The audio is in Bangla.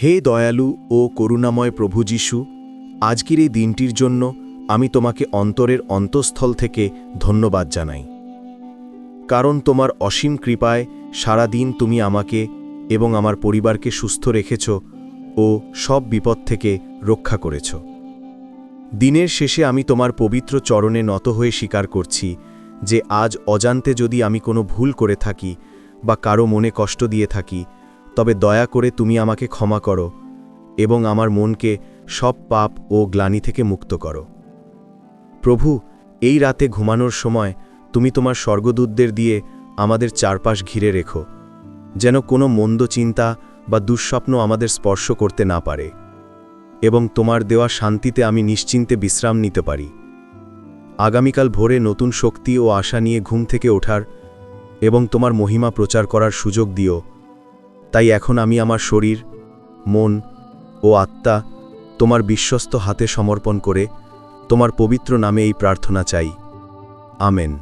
হে দয়ালু ও করুণাময় প্রভু যীশু, আজকের এই দিনটির জন্য আমি তোমাকে অন্তরের অন্তঃস্থল থেকে ধন্যবাদ জানাই। কারণ তোমার অসীম কৃপায় সারা দিন তুমি আমাকে এবং আমার পরিবারকে সুস্থ রেখেছ ও সব বিপদ থেকে রক্ষা করেছ। দিনের শেষে আমি তোমার পবিত্র চরণে নত হয়ে স্বীকার করছি যে আজ অজান্তে যদি আমি কোনো ভুল করে থাকি বা কারো মনে কষ্ট দিয়ে থাকি, তবে দয়া করে তুমি আমাকে ক্ষমা করো এবং আমার মনকে সব পাপ ও গ্লানি থেকে মুক্ত করো। প্রভু, এই রাতে ঘুমানোর সময় তুমি তোমার স্বর্গদূতদের দিয়ে আমাদের চারপাশ ঘিরে রেখো, যেন কোনো মন্দ চিন্তা বা দুঃস্বপ্ন আমাদের স্পর্শ করতে না পারে, এবং তোমার দেওয়া শান্তিতে আমি নিশ্চিন্তে বিশ্রাম নিতে পারি। আগামীকাল ভোরে নতুন শক্তি ও আশা নিয়ে ঘুম থেকে ওঠার এবং তোমার মহিমা প্রচার করার সুযোগ দিও। তাই এখন আমি আমার শরীর, মন ও আত্মা তোমার বিশ্বস্ত হাতে সমর্পণ করে তোমার পবিত্র নামে এই প্রার্থনা চাই। আমেন।